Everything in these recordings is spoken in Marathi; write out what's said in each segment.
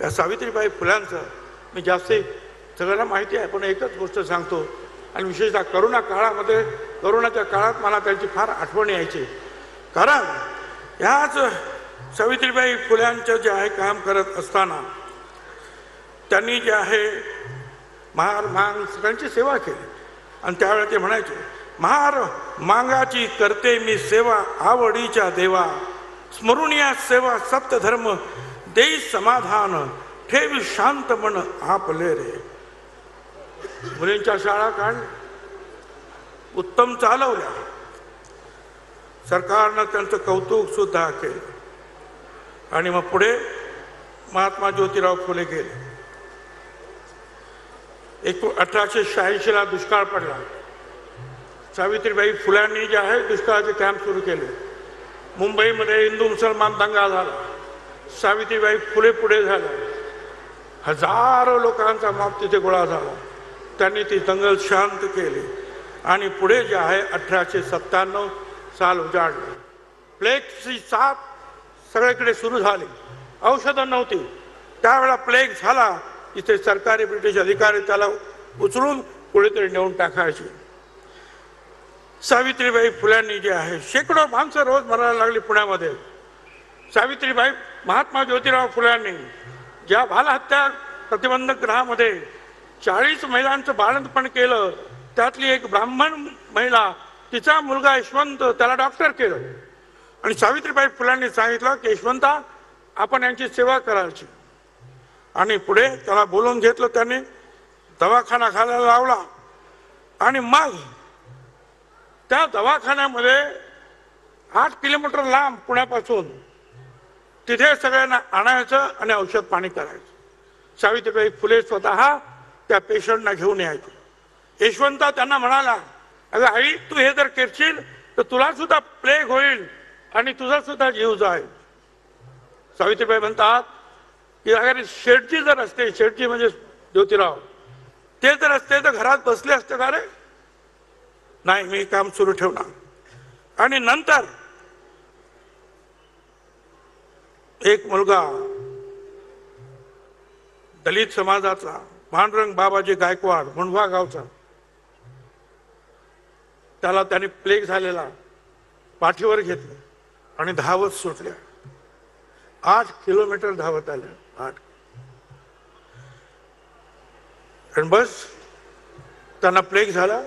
या सावित्रीबाई फुल्यांचं मी जास्ती सगळ्यांना माहिती आहे, पण एकच गोष्ट सांगतो, आणि विशेषतः करोनाच्या काळात मला त्यांची फार आठवण यायची. कारण ह्याच सावित्रीबाई फुल्यांचं जे आहे काम करत असताना त्यांनी जे आहे महार मांग सगळ्यांची सेवा केली. आणि त्यावेळेला ते म्हणायचे, महार मांगाची करते मी सेवा आवडीच्या देवा, स्मरून या सेवा सत्यधर्म देई समाधान, ठेवी शांत मन आपले रे. मुलींच्या शाळा काढल्या, उत्तम चालवल्या, सरकारनं त्यांचं कौतुक सुद्धा केलं. आणि मग पुढे महात्मा ज्योतिराव फुले गेले. 1886ला दुष्काळ पडला. सावित्रीबाई फुल्यांनी जे आहे दुष्काळाचे कॅम्प सुरू केले. मुंबईमध्ये हिंदू मुसलमान दंगा झाला, सावित्रीबाई फुले पुढे झाल्या, हजारो लोकांचा माप तिथे गोळा झाला. त्यांनी ती दंगल शांत केली आणि पुढे जे आहे 1897 साल उजाडले. प्लेगची साथ सगळीकडे सुरू झाली, औषधं नव्हती. त्यावेळेला प्लेग झाला, इथे सरकारी ब्रिटिश अधिकारी त्याला उचलून कुठेतरी नेऊन टाकायचे. सावित्रीबाई फुल्यांनी जे आहे शेकडो माणसं रोज मरायला लागली पुण्यामध्ये. सावित्रीबाई महात्मा ज्योतिराव फुल्यांनी ज्या बालहत्या प्रतिबंधक गृहामध्ये 40 महिलांचं बाळंतपण केलं, त्यातली एक ब्राह्मण महिला, तिचा मुलगा यशवंत, त्याला डॉक्टर केलं. आणि सावित्रीबाई फुल्यांनी सांगितलं की यशवंता, आपण यांची सेवा करायची. आणि पुढे त्याला बोलवून घेतलं, त्यांनी दवाखाना घालायला लावला. आणि मग त्या दवाखान्यामध्ये 8 किलोमीटर लांब पुण्यापासून तिथे सगळ्यांना आणायचं आणि औषध पाणी करायचं. सावित्रीबाई फुले स्वतः त्या पेशंटना घेऊन यायचे. यशवंता त्यांना म्हणाला, अगं आई, तू हे जर करशील तर तुला सुद्धा प्लेग होईल आणि तुझा सुद्धा जीव जाईल. सावित्रीबाई म्हणतात की अगर शेठजी जर असते, शेठजी म्हणजे ज्योतिराव, ते जर असते तर घरात बसले असते का रे? नाही, मी काम सुरू ठेवणार. आणि नंतर एक मुलगा दलित समाजाचा पांडुरंग बाबाजी गायकवाड मुंढवा गावचा, त्याला त्याने प्लेग झालेला पाठीवर घेतलं आणि धावत सुटल्या. 8 किलोमीटर धावत आले. 8. आणि बस त्यांना प्लेग झाला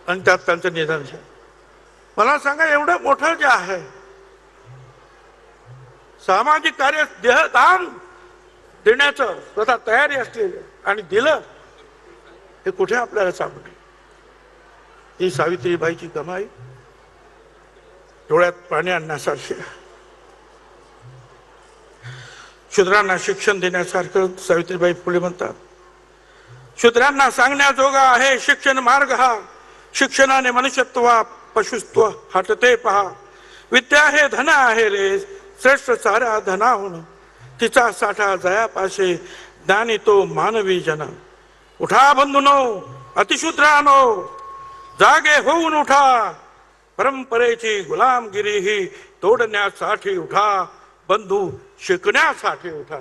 आणि त्यात त्यांचं निधन झालं. मला सांगा, एवढं मोठं जे आहे सामाजिक कार्य, देहदान देण्याचं स्वतः तयारी असलेली, आणि दिलं, हे कुठे आपल्याला सापडलं? ही सावित्रीबाईची कमाई डोळ्यात पाणी आणण्यासारखी. शूद्रांना शिक्षण देण्यासारखं सावित्रीबाई फुले म्हणतात, शूद्रांना सांगण्याजोगा आहे शिक्षण मार्ग हा, शिक्षणाने मनुष्यत्व पशुत्व हटते पहा, विद्या हे धन आहे रे, श्रेष्ठ साऱ्या धनाहून, तिचा साठा जयापाशे, ज्ञानी तो मानवी जन. उठा बंधुनो, अतिशूद्रानो, जागे होऊन उठा, परंपरेची गुलामगिरी ही तोडण्यासाठी उठा, बंधू शिकण्यासाठी उठा.